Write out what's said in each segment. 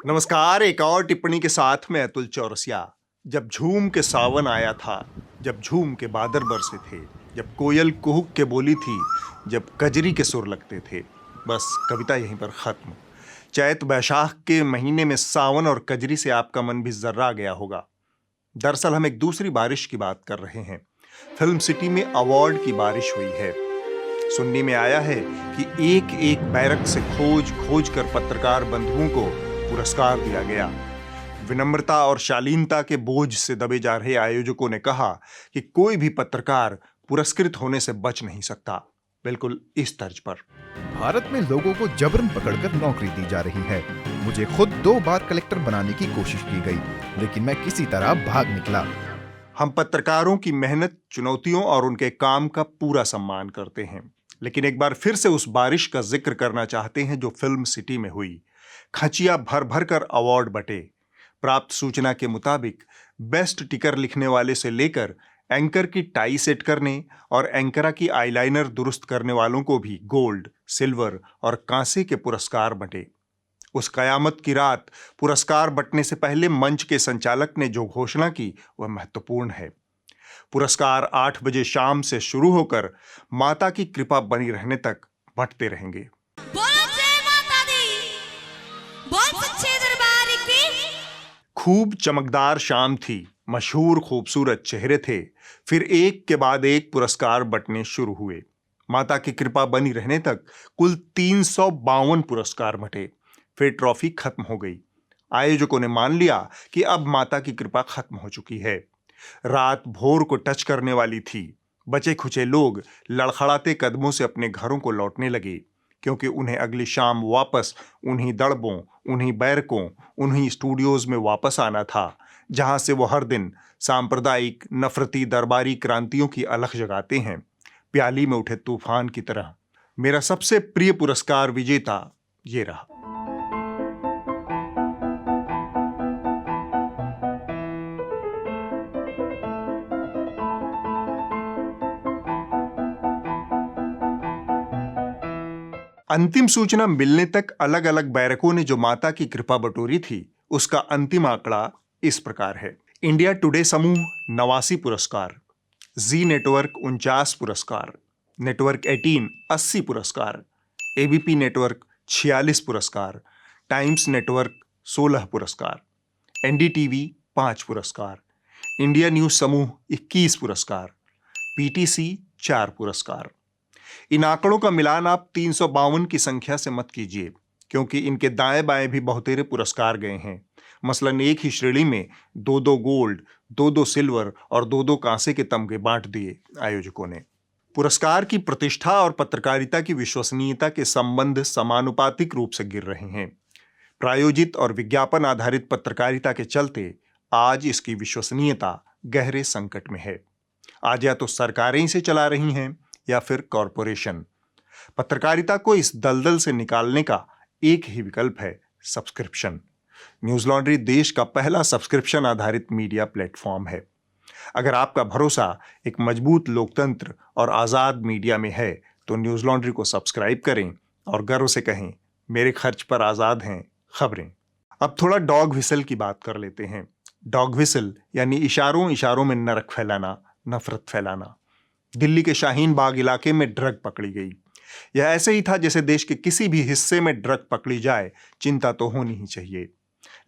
नमस्कार। एक और टिप्पणी के साथ में अतुल चौरसिया। जब झूम के सावन आया था, जब झूम के बादल बरसे थे, जब कोयल कुहुक के बोली थी, जब कजरी के सुर लगते थे, बस कविता यहीं पर खत्म। चैत बैशाख के महीने में सावन और कजरी से आपका मन भी जर्रा गया होगा। दरअसल हम एक दूसरी बारिश की बात कर रहे हैं। फिल्म सिटी में अवार्ड की बारिश हुई है। सुनने में आया है कि एक एक बैरक से खोज खोज कर पत्रकार बंधुओं को पुरस्कार दिया गया। विनम्रता और शालीनता के बोझ से दबे जा रहे आयोजकों ने कहा कि कोई भी पत्रकार पुरस्कृत होने से बच नहीं सकता। बिल्कुल इस तर्ज पर भारत में लोगों को जबरन पकड़कर नौकरी दी जा रही है। मुझे खुद 2 बार कलेक्टर बनाने की कोशिश की गई, लेकिन मैं किसी तरह भाग निकला। हम पत्रकारों की मेहनत, चुनौतियों और उनके काम का पूरा सम्मान करते हैं, लेकिन एक बार फिर से उस बारिश का जिक्र करना चाहते हैं जो फिल्म सिटी में हुई। खचिया भर भर कर अवार्ड बटे। प्राप्त सूचना के मुताबिक बेस्ट टिकर लिखने वाले से लेकर एंकर की टाई सेट करने और एंकरा की आईलाइनर दुरुस्त करने वालों को भी गोल्ड, सिल्वर और कांसे के पुरस्कार बंटे। उस कयामत की रात पुरस्कार बंटने से पहले मंच के संचालक ने जो घोषणा की वह महत्वपूर्ण है। पुरस्कार 8 बजे शाम से शुरू होकर माता की कृपा बनी रहने तक बंटते रहेंगे। खूब चमकदार शाम थी, मशहूर खूबसूरत चेहरे थे। फिर एक के बाद एक पुरस्कार बंटने शुरू हुए। माता की कृपा बनी रहने तक कुल 352 पुरस्कार बंटे। फिर ट्रॉफी खत्म हो गई। आयोजकों ने मान लिया कि अब माता की कृपा खत्म हो चुकी है। रात भोर को टच करने वाली थी। बचे खुचे लोग लड़खड़ाते कदमों से अपने घरों को लौटने लगे, क्योंकि उन्हें अगली शाम वापस उन्हीं दड़बों, उन्हीं बैरकों, उन्हीं स्टूडियोज में वापस आना था, जहां से वो हर दिन सांप्रदायिक, नफरती, दरबारी क्रांतियों की अलख जगाते हैं, प्याली में उठे तूफान की तरह। मेरा सबसे प्रिय पुरस्कार विजेता ये रहा। अंतिम सूचना मिलने तक अलग अलग बैरकों ने जो माता की कृपा बटोरी थी, उसका अंतिम आंकड़ा इस प्रकार है। इंडिया टुडे समूह 89 पुरस्कार, जी नेटवर्क 49 पुरस्कार, नेटवर्क 18 80 पुरस्कार, एबीपी नेटवर्क 46 पुरस्कार, टाइम्स नेटवर्क 16 पुरस्कार, एनडीटीवी 5 पुरस्कार, इंडिया न्यूज समूह 21 पुरस्कार, पीटीसी 4 पुरस्कार। इन आंकड़ों का मिलान आप 352 की संख्या से मत कीजिए, क्योंकि इनके दाएं बाएं भी बहुतेरे पुरस्कार गए हैं। मसलन एक ही श्रेणी में 2-2 गोल्ड, 2-2 सिल्वर और 2-2 कांसे के तमगे बांट दिए आयोजकों ने। पुरस्कार की प्रतिष्ठा और पत्रकारिता की विश्वसनीयता के संबंध समानुपातिक रूप से गिर रहे हैं। प्रायोजित और विज्ञापन आधारित पत्रकारिता के चलते आज इसकी विश्वसनीयता गहरे संकट में है। आज या तो सरकारें इसे चला रही हैं या फिर कॉरपोरेशन। पत्रकारिता को इस दलदल से निकालने का एक ही विकल्प है, सब्सक्रिप्शन। न्यूज लॉन्ड्री देश का पहला सब्सक्रिप्शन आधारित मीडिया प्लेटफॉर्म है। अगर आपका भरोसा एक मजबूत लोकतंत्र और आजाद मीडिया में है, तो न्यूज लॉन्ड्री को सब्सक्राइब करें और गर्व से कहें, मेरे खर्च पर आजाद हैं खबरें। अब थोड़ा डॉग व्हिसल की बात कर लेते हैं। डॉग व्हिसल यानी इशारों इशारों में नरक फैलाना, नफरत फैलाना। दिल्ली के शाहीन बाग इलाके में ड्रग पकड़ी गई। यह ऐसे ही था जैसे देश के किसी भी हिस्से में ड्रग पकड़ी जाए, चिंता तो होनी ही चाहिए।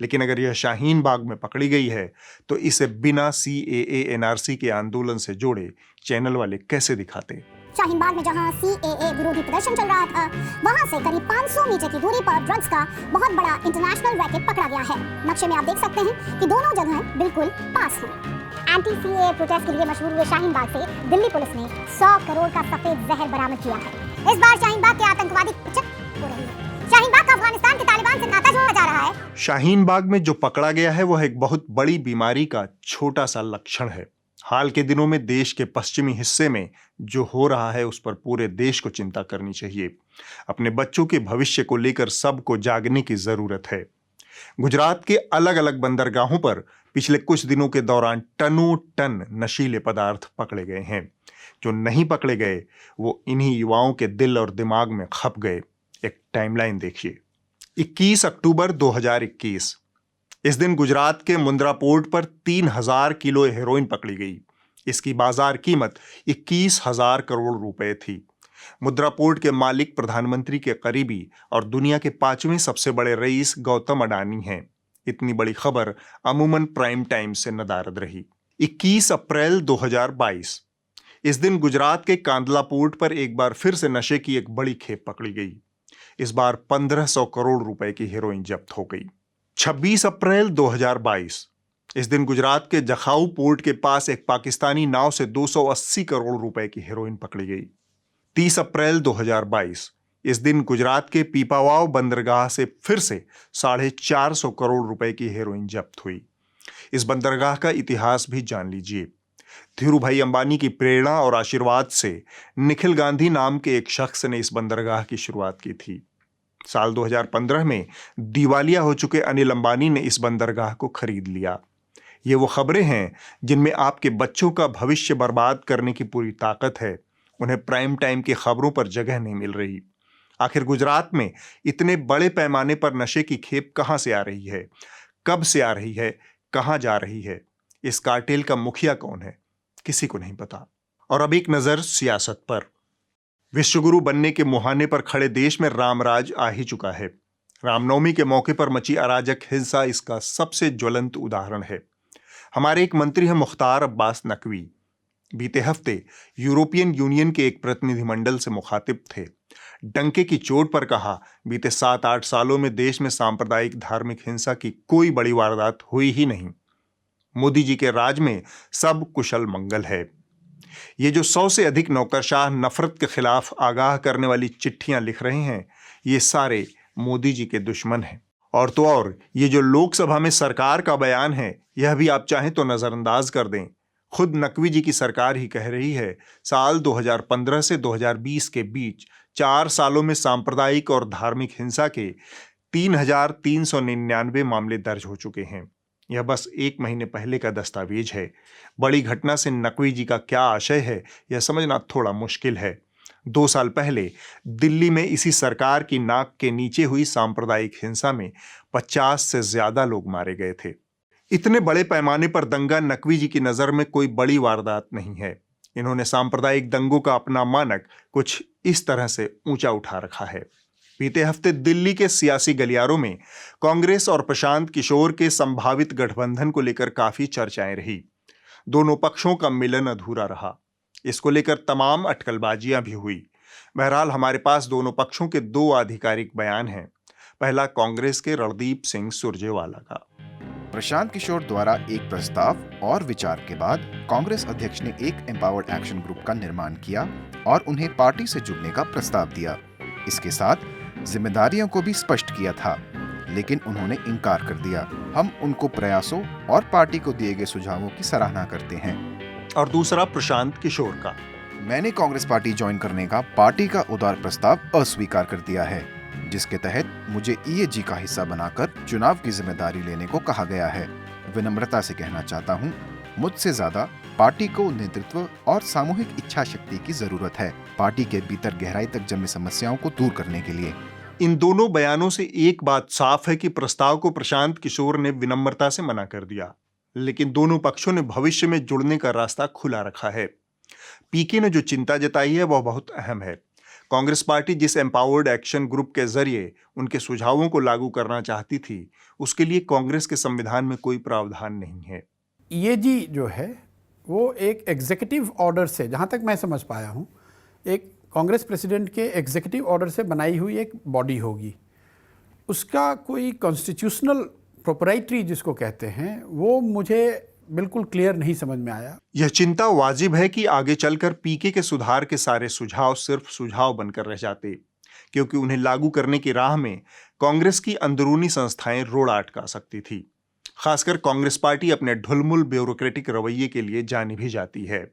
लेकिन अगर यह शाहीन बाग में पकड़ी गई है, तो इसे बिना सीएए एनआरसी के आंदोलन से जोड़े चैनल वाले कैसे दिखाते। शाहीन बाग में जहां सीएए विरोधी प्रदर्शन चल रहा था, वहां से करीब 500 मीटर की दूरी पर ड्रग्स का बहुत बड़ा इंटरनेशनल रैकेट पकड़ा गया है। नक्शे में आप देख सकते हैं कि दोनों जगहें बिल्कुल पास हैं। एंटी सीएए प्रोटेस्ट के लिए मशहूर हुए शाहीन बाग से दिल्ली पुलिस ने 100 करोड़ का सफेद जहर बरामद किया है। इस बार शाहीन बाग के आतंकवादी पिचक हो रही है। शाहीन बाग का अफगानिस्तान के तालिबान से नाता जोड़ा जा रहा है। शाहीन बाग में जो पकड़ा गया है वह एक बहुत बड़ी बीमारी का छोटा सा लक्षण है। हाल के दिनों में देश के पश्चिमी हिस्से में जो हो रहा है उस पर पूरे देश को चिंता करनी चाहिए। अपने बच्चों के भविष्य को लेकर सबको जागने की जरूरत है। गुजरात के अलग अलग बंदरगाहों पर पिछले कुछ दिनों के दौरान टनों टन नशीले पदार्थ पकड़े गए हैं। जो नहीं पकड़े गए वो इन्हीं युवाओं के दिल और दिमाग में खप गए। एक टाइमलाइन देखिए। 21 अक्टूबर 2021। इस दिन गुजरात के मुंद्रा पोर्ट पर 3000 किलो हेरोइन पकड़ी गई। इसकी बाजार कीमत 21,000 करोड़ रुपए थी। मुंद्रा पोर्ट के मालिक प्रधानमंत्री के करीबी और दुनिया के 5वें सबसे बड़े रईस गौतम अडानी हैं। इतनी बड़ी खबर अमूमन प्राइम टाइम से नदारद रही। 21 अप्रैल 2022। इस दिन गुजरात के कांदला पोर्ट पर एक बार फिर से नशे की एक बड़ी खेप पकड़ी गई। इस बार 1500 करोड़ रुपए की हेरोइन जब्त हो गई। 26 अप्रैल 2022। इस दिन गुजरात के जखाऊ पोर्ट के पास एक पाकिस्तानी नाव से 280 करोड़ रुपए की हेरोइन पकड़ी गई। 30 अप्रैल 2022। इस दिन गुजरात के पीपावाव बंदरगाह से फिर से 450 करोड़ रुपए की हेरोइन जब्त हुई। इस बंदरगाह का इतिहास भी जान लीजिए। धीरूभाई अंबानी की प्रेरणा और आशीर्वाद से निखिल गांधी नाम के एक शख्स ने इस बंदरगाह की शुरुआत की थी। साल 2015 में दिवालिया हो चुके अनिल अंबानी ने इस बंदरगाह को खरीद लिया। ये वो खबरें हैं जिनमें आपके बच्चों का भविष्य बर्बाद करने की पूरी ताकत है। उन्हें प्राइम टाइम की खबरों पर जगह नहीं मिल रही। आखिर गुजरात में इतने बड़े पैमाने पर नशे की खेप कहां से आ रही है, कब से आ रही है, कहां जा रही है? इस कार्टेल का मुखिया कौन है? किसी को नहीं पता। और अब एक नजर सियासत पर। विश्वगुरु बनने के मुहाने पर खड़े देश में रामराज आ ही चुका है। रामनवमी के मौके पर मची अराजक हिंसा इसका सबसे ज्वलंत उदाहरण है। हमारे एक मंत्री हैं मुख्तार अब्बास नकवी। बीते हफ्ते यूरोपियन यूनियन के एक प्रतिनिधिमंडल से मुखातिब थे। डंके की चोट पर कहा, बीते 7-8 सालों में देश में सांप्रदायिक धार्मिक हिंसा की कोई बड़ी वारदात हुई ही नहीं। मोदी जी के राज में सब कुशल मंगल है। ये जो 100 से अधिक नौकरशाह नफरत के खिलाफ आगाह करने वाली चिट्ठियां लिख रहे हैं, ये सारे मोदी जी के दुश्मन हैं। और तो और ये जो लोकसभा में सरकार का बयान है, यह भी आप चाहें तो नजरअंदाज कर दें। खुद नकवी जी की सरकार ही कह रही है, साल 2015 से 2020 के बीच 4 सालों में सांप्रदायिक और धार्मिक हिंसा के 3,399 मामले दर्ज हो चुके हैं। यह बस 1 महीने पहले का दस्तावेज है। बड़ी घटना से नकवी जी का क्या आशय है, यह समझना थोड़ा मुश्किल है। 2 साल पहले दिल्ली में इसी सरकार की नाक के नीचे हुई सांप्रदायिक हिंसा में 50 से ज्यादा लोग मारे गए थे। इतने बड़े पैमाने पर दंगा नकवी जी की नजर में कोई बड़ी वारदात नहीं है। इन्होंने सांप्रदायिक दंगों का अपना मानक कुछ इस तरह से ऊंचा उठा रखा है। बीते हफ्ते दिल्ली के सियासी गलियारों में कांग्रेस और प्रशांत किशोर के संभावित गठबंधन को लेकर काफी चर्चाएं रही। दोनों पक्षों का मिलन अधूरा रहा। इसको लेकर तमाम अटकलबाजियां भी हुई। बहरहाल हमारे पास दोनों पक्षों के 2 आधिकारिक बयान हैं। पहला कांग्रेस के रणदीप सिंह सुरजेवाला का। प्रशांत किशोर द्वारा एक प्रस्ताव और विचार के बाद कांग्रेस अध्यक्ष ने एक एम्पावर्ड एक्शन ग्रुप का निर्माण किया और उन्हें पार्टी से जुड़ने का प्रस्ताव दिया। इसके साथ जिम्मेदारियों को भी स्पष्ट किया था, लेकिन उन्होंने इनकार कर दिया। हम उनको प्रयासों और पार्टी को दिए गए सुझावों की सराहना करते हैं। और दूसरा प्रशांत किशोर का। मैंने कांग्रेस पार्टी ज्वाइन करने का पार्टी का उदार प्रस्ताव अस्वीकार कर दिया है, जिसके तहत मुझे ईएजी का हिस्सा बनाकर चुनाव की जिम्मेदारी लेने को कहा गया है। विनम्रता से कहना चाहता हूँ, मुझसे ज्यादा पार्टी को नेतृत्व और सामूहिक इच्छा शक्ति की जरूरत है, पार्टी के भीतर गहराई तक जमी समस्याओं को दूर करने के लिए। इन दोनों बयानों से एक बात साफ है कि प्रस्ताव को प्रशांत किशोर ने विनम्रता से मना कर दिया, लेकिन दोनों पक्षों ने भविष्य में जुड़ने का रास्ता खुला रखा है। पीके ने जो चिंता जताई है वह बहुत अहम है। कांग्रेस पार्टी जिस एम्पावर्ड एक्शन ग्रुप के जरिए उनके सुझावों को लागू करना चाहती थी, उसके लिए कांग्रेस के संविधान में कोई प्रावधान नहीं है। ईएजी जो है वो एक एग्जीक्यूटिव ऑर्डर से, जहाँ तक मैं समझ पाया हूँ, एक कांग्रेस प्रेसिडेंट के एग्जीक्यूटिव ऑर्डर से बनाई हुई एक बॉडी होगी। उसका कोई कॉन्स्टिट्यूशनल प्रोपराइटरी जिसको कहते हैं, वो मुझे बिल्कुल क्लियर नहीं समझ में आया। यह चिंता वाजिब है कि आगे चलकर पीके के सुधार के सारे सुझाव सिर्फ सुझाव बनकर रह जाते, क्योंकि उन्हें लागू करने की राह में कांग्रेस की अंदरूनी संस्थाएं रोड़ा अटका सकती थी। खासकर कांग्रेस पार्टी अपने ढुलमुल ब्यूरोक्रेटिक रवैये के लिए जानी भी जाती है।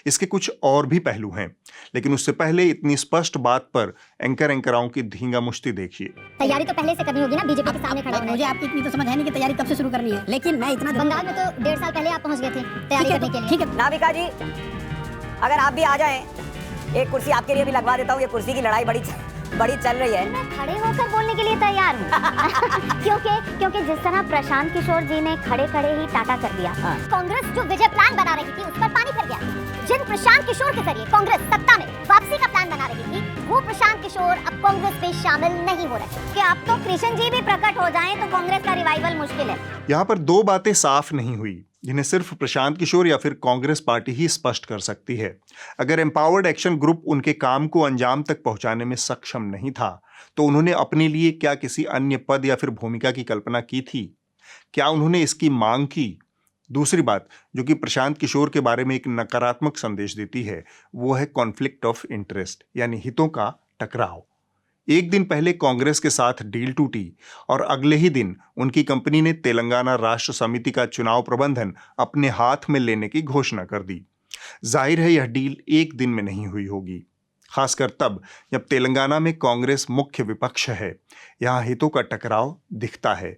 इसके कुछ और भी पहलू हैं, लेकिन उससे पहले इतनी स्पष्ट बात पर एंकराओं की धींगा मुश्ती देखिए। तैयारी तो पहले से करनी होगी ना, बीजेपी के सामने खड़ा होना है। मुझे आपकी इतनी तो समझ है नहीं कि तैयारी कब से शुरू करनी है, लेकिन मैं इतना बंगाल में तो 1.5 साल पहले आप पहुंच गए थे तैयारी करने के लिए। ठीक है नाविका जी, अगर आप भी आ जाएं, एक कुर्सी आपके लिए भी लगवा देता हूँ। ये कुर्सी की लड़ाई बड़ी चल रही है। मैं खड़े होकर बोलने के लिए तैयार हूँ। क्योंकि जिस तरह प्रशांत किशोर जी ने खड़े खड़े ही टाटा कर दिया। कांग्रेस जो विजय प्लान बना रही थी उस पर पानी फिर गया। जिन प्रशांत किशोर के जरिए कांग्रेस सत्ता में वापसी का प्लान बना रही थी, वो प्रशांत किशोर अब कांग्रेस में शामिल नहीं हो रहे। कि अब तो कृष्ण जी भी प्रकट हो जाएं तो कांग्रेस का रिवाइवल मुश्किल है। यहाँ पर दो बातें साफ नहीं हुई जिन्हें सिर्फ प्रशांत किशोर या फिर कांग्रेस पार्टी ही स्पष्ट कर सकती है। अगर एम्पावर्ड एक्शन ग्रुप उनके काम को अंजाम तक पहुंचाने में सक्षम नहीं था तो उन्होंने अपने लिए क्या किसी अन्य पद या फिर भूमिका की कल्पना की थी? क्या उन्होंने इसकी मांग की? दूसरी बात जो कि प्रशांत किशोर के बारे में एक नकारात्मक संदेश देती है वो है कॉन्फ्लिक्ट ऑफ इंटरेस्ट, यानी हितों का टकराव। एक दिन पहले कांग्रेस के साथ डील टूटी और अगले ही दिन उनकी कंपनी ने तेलंगाना राष्ट्र समिति का चुनाव प्रबंधन अपने हाथ में लेने की घोषणा कर दी। जाहिर है यह डील एक दिन में नहीं हुई होगी, खासकर तब जब तेलंगाना में कांग्रेस मुख्य विपक्ष है। यहाँ हितों का टकराव दिखता है।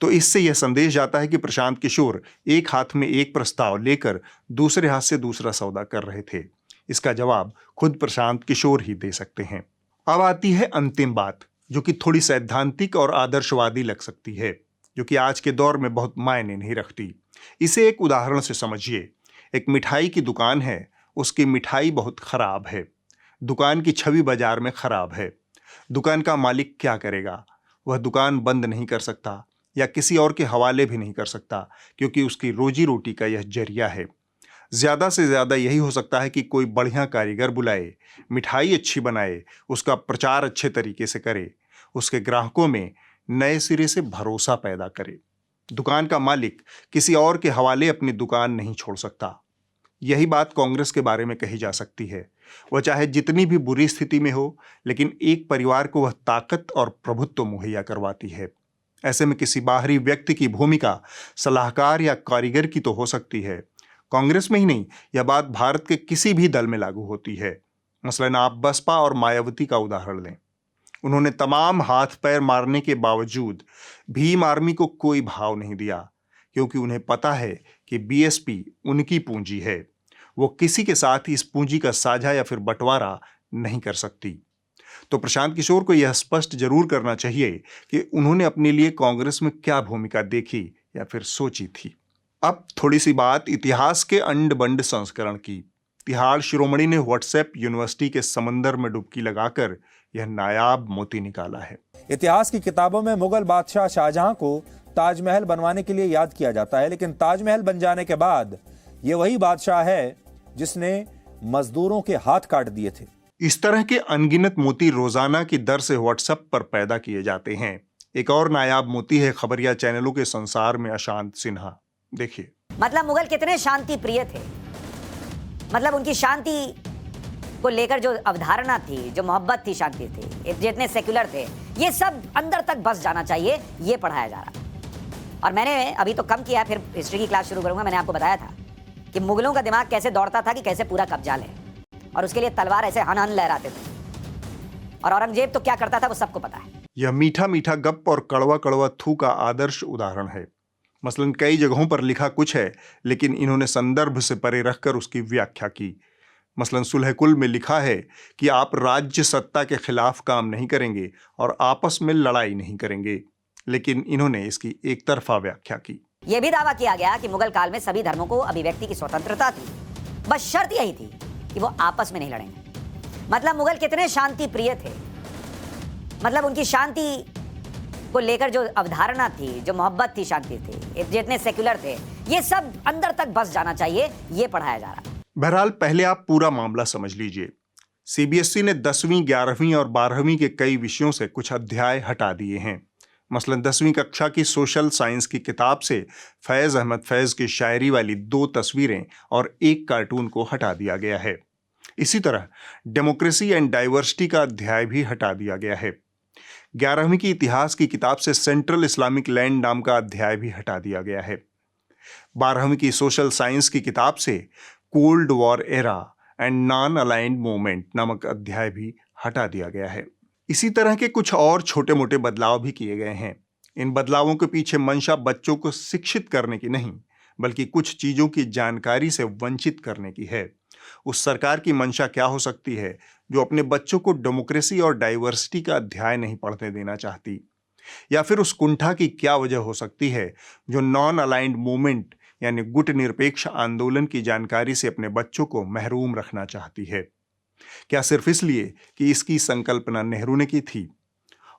तो इससे यह संदेश जाता है कि प्रशांत किशोर एक हाथ में एक प्रस्ताव लेकर दूसरे हाथ से दूसरा सौदा कर रहे थे। इसका जवाब खुद प्रशांत किशोर ही दे सकते हैं। अब आती है अंतिम बात जो कि थोड़ी सैद्धांतिक और आदर्शवादी लग सकती है, जो कि आज के दौर में बहुत मायने नहीं रखती। इसे एक उदाहरण से समझिए। एक मिठाई की दुकान है, उसकी मिठाई बहुत खराब है, दुकान की छवि बाजार में खराब है। दुकान का मालिक क्या करेगा? वह दुकान बंद नहीं कर सकता या किसी और के हवाले भी नहीं कर सकता, क्योंकि उसकी रोजी रोटी का यह जरिया है। ज़्यादा से ज़्यादा यही हो सकता है कि कोई बढ़िया कारीगर बुलाए, मिठाई अच्छी बनाए, उसका प्रचार अच्छे तरीके से करे, उसके ग्राहकों में नए सिरे से भरोसा पैदा करे। दुकान का मालिक किसी और के हवाले अपनी दुकान नहीं छोड़ सकता। यही बात कांग्रेस के बारे में कही जा सकती है। वह चाहे जितनी भी बुरी स्थिति में हो, लेकिन एक परिवार को वह ताकत और प्रभुत्व मुहैया करवाती है। ऐसे में किसी बाहरी व्यक्ति की भूमिका सलाहकार या कारीगर की तो हो सकती है। कांग्रेस में ही नहीं, यह बात भारत के किसी भी दल में लागू होती है। मसलन आप बसपा और मायावती का उदाहरण लें। उन्होंने तमाम हाथ पैर मारने के बावजूद भीम आर्मी को कोई भाव नहीं दिया, क्योंकि उन्हें पता है कि बीएसपी उनकी पूंजी है। वो किसी के साथ इस पूंजी का साझा या फिर बंटवारा नहीं कर सकती। तो प्रशांत किशोर को यह स्पष्ट जरूर करना चाहिए कि उन्होंने अपने लिए कांग्रेस में क्या भूमिका देखी या फिर सोची थी। अब थोड़ी सी बात इतिहास के अंड बंड संस्करण की। तिहाड़ शिरोमणि ने व्हाट्सएप यूनिवर्सिटी के समंदर में डुबकी लगाकर यह नायाब मोती निकाला है। इतिहास की किताबों में मुगल बादशाह शाहजहां को ताजमहल बनवाने के लिए याद किया जाता है, लेकिन ताजमहल बन जाने के बाद ये वही बादशाह है जिसने मजदूरों के हाथ काट दिए थे। इस तरह के अनगिनत मोती रोजाना की दर से व्हाट्सएप पर पैदा किए जाते हैं। एक और नायाब मोती है खबरिया चैनलों के संसार में अशांत सिन्हा। देखिए, मतलब मुगल कितने शांति प्रिय थे, मतलब उनकी शांति को लेकर जो अवधारणा थी, जो मोहब्बत थी, शांति थी, जितने सेक्युलर थे, ये सब अंदर तक बस जाना चाहिए, ये पढ़ाया जा रहा। और मैंने अभी तो कम किया, फिर हिस्ट्री की क्लास शुरू करूंगा। मैंने आपको बताया था कि मुगलों का दिमाग कैसे दौड़ता था कि कैसे पूरा कब्जा लें, और उसके लिए तलवार ऐसे हन हन लहराते थे। और औरंगजेब तो क्या करता था वो सबको पता है। यह मीठा मीठा गप और कड़वा कड़वा थू का आदर्श उदाहरण है। मसलन कई जगहों पर लिखा कुछ है, लेकिन इन्होंने संदर्भ से परे रखकर उसकी व्याख्या की। मसलन सुलह कुल में लिखा है कि आप राज्य सत्ता के खिलाफ काम नहीं करेंगे और आपस में लड़ाई नहीं करेंगे, लेकिन इन्होंने इसकी एक तरफा व्याख्या की। यह भी दावा किया गया कि मुगल काल में सभी धर्मों को अभिव्यक्ति की स्वतंत्रता थी, बस शर्त यही थी कि वो आपस में नहीं लड़ेंगे। मतलब मुगल कितने शांति प्रिय थे, मतलब उनकी शांति को लेकर जो अवधारणा थी, जो मोहब्बत थी, शांति थी, जितने सेक्युलर थे, ये सब अंदर तक बस जाना चाहिए, ये पढ़ाया जा रहा। बहरहाल पहले आप पूरा मामला समझ लीजिए। सीबीएसई ने 10वीं, 11वीं और 12वीं के कई विषयों से कुछ अध्याय हटा दिए हैं। मसलन 10वीं कक्षा की सोशल साइंस की किताब से फैज़ अहमद फैज़ की शायरी वाली 2 तस्वीरें और 1 कार्टून को हटा दिया गया है। इसी तरह डेमोक्रेसी एंड डाइवर्सिटी का अध्याय भी हटा दिया गया है। 11वीं की इतिहास की किताब से सेंट्रल इस्लामिक लैंड नाम का अध्याय भी हटा दिया गया है। 12वीं की सोशल साइंस की किताब से cold war era and non aligned movement नामक अध्याय भी हटा दिया गया है। इसी तरह के कुछ और छोटे मोटे बदलाव भी किए गए हैं। इन बदलावों के पीछे मंशा बच्चों को शिक्षित करने की नहीं, बल्कि कुछ चीज़ों की जानकारी से वंचित करने की है। उस सरकार की मंशा क्या हो सकती है जो अपने बच्चों को डेमोक्रेसी और डाइवर्सिटी का अध्याय नहीं पढ़ने देना चाहती? या फिर उस कुंठा की क्या वजह हो सकती है जो नॉन अलाइंड मूवमेंट यानी गुट निरपेक्ष आंदोलन की जानकारी से अपने बच्चों को महरूम रखना चाहती है? क्या सिर्फ इसलिए कि इसकी संकल्पना नेहरू ने की थी?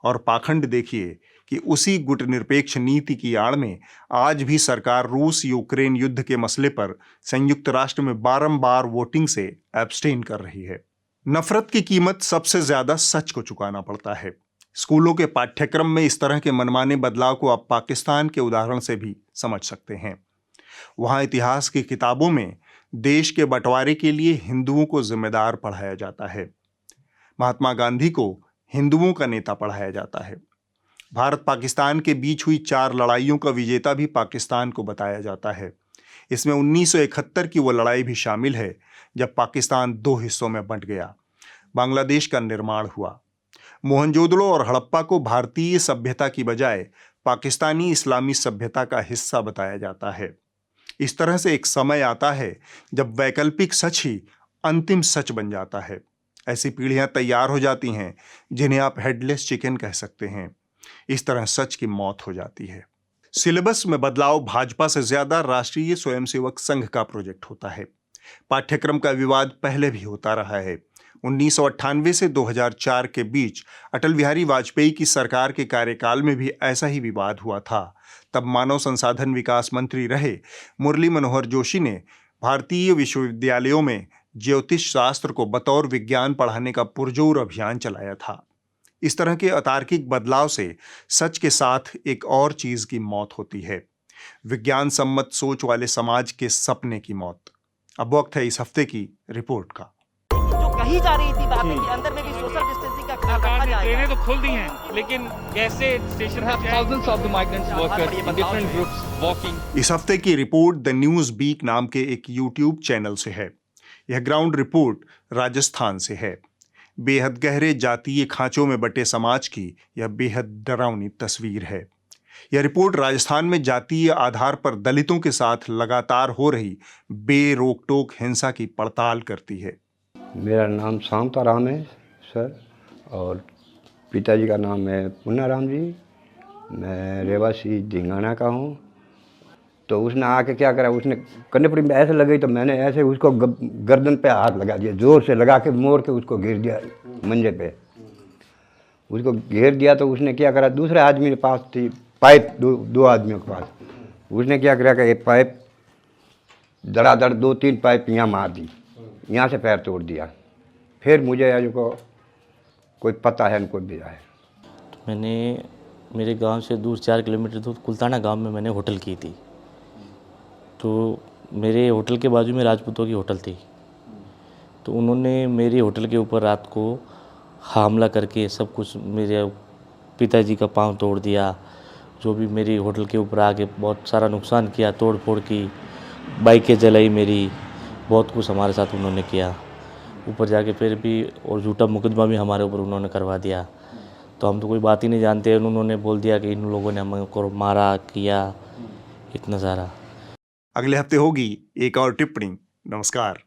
और पाखंड देखिए कि उसी गुट निरपेक्ष नीति की आड़ में आज भी सरकार रूस यूक्रेन युद्ध के मसले पर संयुक्त राष्ट्र में बारंबार वोटिंग से एब्स्टेन कर रही है। नफरत की कीमत सबसे ज्यादा सच को चुकाना पड़ता है। स्कूलों के पाठ्यक्रम में इस तरह के मनमाने बदलाव को आप पाकिस्तान के उदाहरण से भी समझ सकते हैं। वहां इतिहास की किताबों में देश के बंटवारे के लिए हिंदुओं को जिम्मेदार पढ़ाया जाता है। महात्मा गांधी को हिंदुओं का नेता पढ़ाया जाता है। भारत पाकिस्तान के बीच हुई 4 लड़ाइयों का विजेता भी पाकिस्तान को बताया जाता है। इसमें 1971 की वो लड़ाई भी शामिल है जब पाकिस्तान 2 हिस्सों में बंट गया। बांग्लादेश का निर्माण हुआ। मोहनजोदड़ो और हड़प्पा को भारतीय सभ्यता की बजाय पाकिस्तानी इस्लामी सभ्यता का हिस्सा बताया जाता है। इस तरह से एक समय आता है जब वैकल्पिक सच ही अंतिम सच बन जाता है। ऐसी पीढ़ियां तैयार हो जाती हैं जिन्हें आप हेडलेस चिकन कह सकते हैं। इस तरह सच की मौत हो जाती है। सिलेबस में बदलाव भाजपा से ज्यादा राष्ट्रीय स्वयंसेवक संघ का प्रोजेक्ट होता है। पाठ्यक्रम का विवाद पहले भी होता रहा है। 1998 से 2004 के बीच अटल बिहारी वाजपेयी की सरकार के कार्यकाल में भी ऐसा ही विवाद हुआ था। तब मानव संसाधन विकास मंत्री रहे मुरली मनोहर जोशी ने भारतीय विश्वविद्यालयों में ज्योतिष शास्त्र को बतौर विज्ञान पढ़ाने का पुरजोर अभियान चलाया था। इस तरह के अतार्किक बदलाव से सच के साथ एक और चीज की मौत होती है, विज्ञान सम्मत सोच वाले समाज के सपने की मौत। अब वक्त है इस हफ्ते की रिपोर्ट का। जो कही जा रही थी बातें कि अंदर में भी सोशल डिस्टेंसिंग का ख्याल रखा जाएगा। ट्रेनें तो खुल दी हैं, लेकिन कैसे station thousands of the migrants workers in different groups walking। इस हफ्ते की रिपोर्ट द न्यूज वीक नाम के एक यूट्यूब चैनल से है। यह ग्राउंड रिपोर्ट राजस्थान से है। बेहद गहरे जातीय खांचों में बटे समाज की यह बेहद डरावनी तस्वीर है। यह रिपोर्ट राजस्थान में जातीय आधार पर दलितों के साथ लगातार हो रही बेरोक टोक हिंसा की पड़ताल करती है। मेरा नाम शांताराम है सर, और पिताजी का नाम है पुन्नाराम जी। मैं रेवासी ढिंगाना का हूँ। तो उसने आके क्या करा, उसने कन्यापुरी में ऐसे लगी तो मैंने ऐसे उसको गर्दन पे हाथ लगा दिया, जोर से लगा के मोड़ के उसको घेर दिया मंजे पे। उसको घेर दिया तो उसने क्या करा, दूसरे आदमी के पास थी पाइप, दो आदमियों के पास। उसने क्या करा कि एक पाइप धड़ाधड़ 2-3 पाइप यहाँ मार दी, यहाँ से पैर तोड़ दिया। फिर मुझे आज को कोई पता है इनको दिया है। तो मैंने मेरे गांव से दूर 4 किलोमीटर दूर कुलताना गांव में मैंने होटल की थी। तो मेरे होटल के बाजू में राजपूतों की होटल थी। तो उन्होंने मेरी होटल के ऊपर रात को हमला करके सब कुछ, मेरे पिताजी का पाँव तोड़ दिया, जो भी मेरी होटल के ऊपर आके बहुत सारा नुकसान किया, तोड़ फोड़ की, बाइकें जलाई मेरी, बहुत कुछ हमारे साथ उन्होंने किया। ऊपर जाके फिर भी और झूठा मुकदमा भी हमारे ऊपर उन्होंने करवा दिया। तो हम तो कोई बात ही नहीं जानते। उन्होंने बोल दिया कि इन लोगों ने हमको मारा किया, इतना सारा। अगले हफ्ते होगी एक और टिप्पणी। नमस्कार।